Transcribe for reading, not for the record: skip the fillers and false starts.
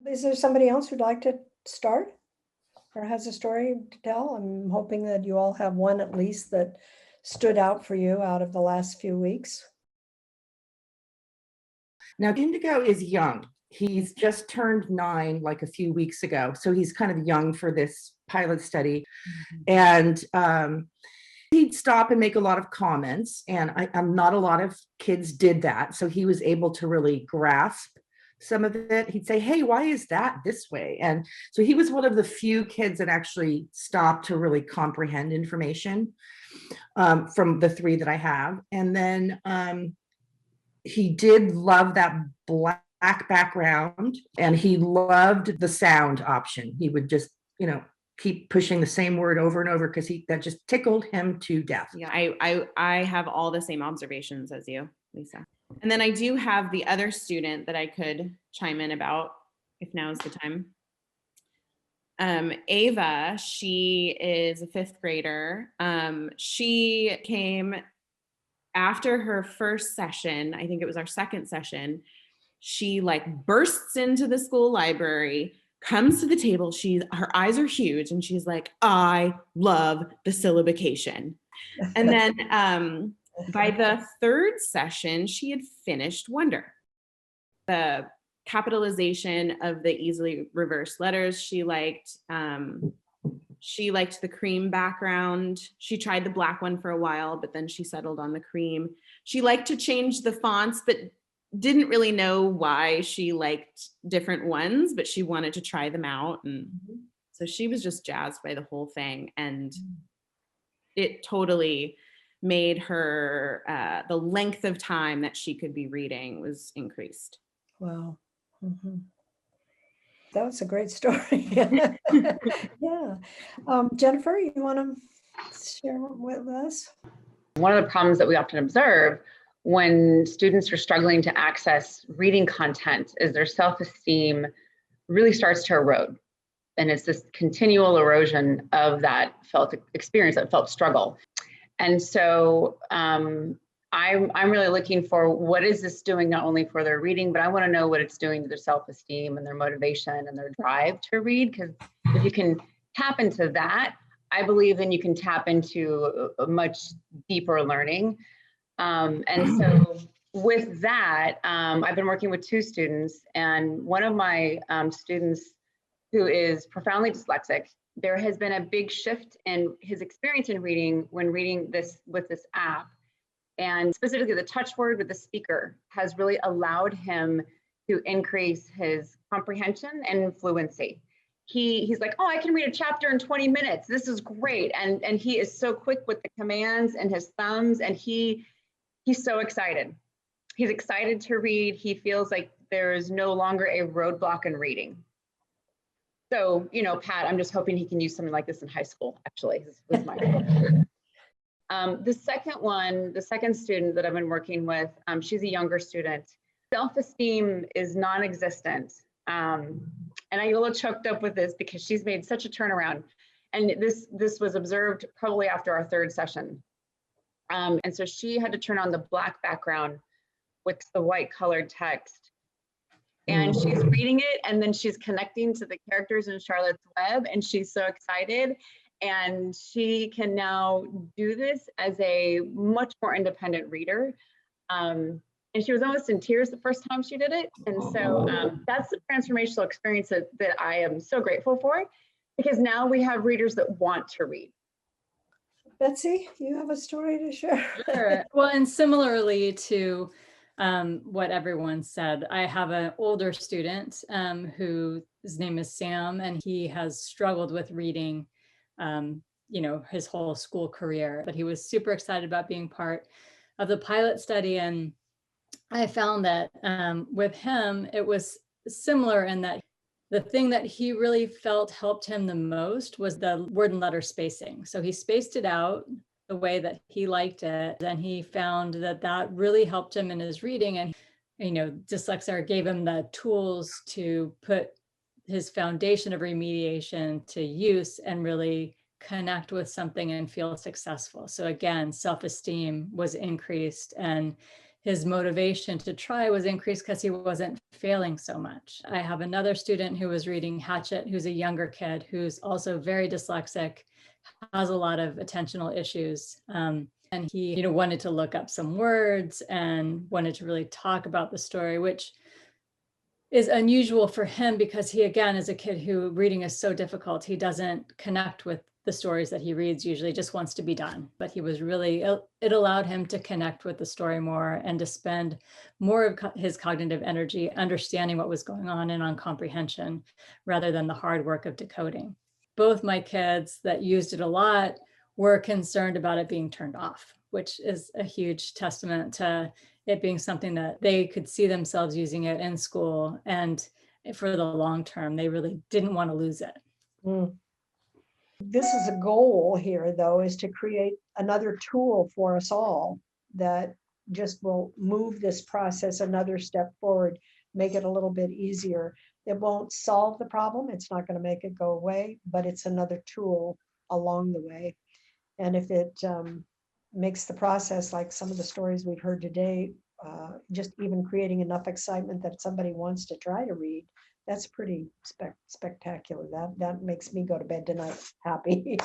Is there somebody else who'd like to start or has a story to tell? I'm hoping that you all have one at least that stood out for you out of the last few weeks. Now, Indigo is young. He's just turned 9 like a few weeks ago. So he's kind of young for this pilot study. And he'd stop and make a lot of comments. And not a lot of kids did that. So he was able to really grasp some of it. He'd say, hey, why is that this way? And so he was one of the few kids that actually stopped to really comprehend information from the 3 that I have. And then he did love that black background, and he loved the sound option. He would just, keep pushing the same word over and over because that just tickled him to death. Yeah, I have all the same observations as you, Lisa. And then I do have the other student that I could chime in about if now is the time. Ava, she is a 5th grader. She came after her first session. I think it was our second session. She bursts into the school library, comes to the table. Her eyes are huge, and she's like, I love the syllabication. And then by the 3rd session, she had finished Wonder. The capitalization of the easily reversed letters she liked. She liked the cream background. She tried the black one for a while, but then she settled on the cream. She liked to change the fonts, but didn't really know why she liked different ones, but she wanted to try them out. And so she was just jazzed by the whole thing. And it totally made her, the length of time that she could be reading was increased. Wow. Mm-hmm. That was a great story. Yeah. Jennifer, you want to share with us? One of the problems that we often observe when students are struggling to access reading content is their self-esteem really starts to erode. And it's this continual erosion of that felt experience, that felt struggle. And so I'm really looking for what is this doing not only for their reading, but I want to know what it's doing to their self-esteem and their motivation and their drive to read. Because if you can tap into that, I believe then you can tap into a much deeper learning. And so with that, I've been working with 2 students, and one of my students who is profoundly dyslexic, there has been a big shift in his experience in reading when reading this with this app. And specifically the touch word with the speaker has really allowed him to increase his comprehension and fluency. He's like, oh, I can read a chapter in 20 minutes. This is great. And he is so quick with the commands and his thumbs, and he's so excited. He's excited to read. He feels like there is no longer a roadblock in reading. So, Pat, I'm just hoping he can use something like this in high school, actually, is my hope. The second student that I've been working with, she's a younger student. Self-esteem is non-existent. And I get a little choked up with this because she's made such a turnaround. And this was observed probably after our 3rd session. And so she had to turn on the black background with the white colored text. And she's reading it, and then she's connecting to the characters in Charlotte's Web, and she's so excited. And she can now do this as a much more independent reader. And she was almost in tears the first time she did it. And so that's the transformational experience that I am so grateful for, because now we have readers that want to read. Betsy, you have a story to share? Sure. Well, and similarly to what everyone said, I have an older student his name is Sam, and he has struggled with reading his whole school career, but he was super excited about being part of the pilot study. And I found that with him, it was similar in that the thing that he really felt helped him the most was the word and letter spacing. So he spaced it out the way that he liked it. And he found that really helped him in his reading. And, dyslexia gave him the tools to put his foundation of remediation to use and really connect with something and feel successful. So again, self-esteem was increased, and his motivation to try was increased because he wasn't failing so much. I have another student who was reading Hatchet, who's a younger kid, who's also very dyslexic, has a lot of attentional issues. And he, wanted to look up some words and wanted to really talk about the story, which is unusual for him because he, again, is a kid who reading is so difficult. He doesn't connect with the stories that he reads, usually just wants to be done. But he was really, it allowed him to connect with the story more and to spend more of his cognitive energy understanding what was going on and on comprehension rather than the hard work of decoding. Both my kids that used it a lot were concerned about it being turned off, which is a huge testament to it being something that they could see themselves using it in school. And for the long term, they really didn't want to lose it. Mm. This is a goal here, though, is to create another tool for us all that just will move this process another step forward, make it a little bit easier. It won't solve the problem. It's not going to make it go away, but it's another tool along the way. And if it makes the process, like some of the stories we've heard today, just even creating enough excitement that somebody wants to try to read, that's pretty spectacular. That makes me go to bed tonight happy.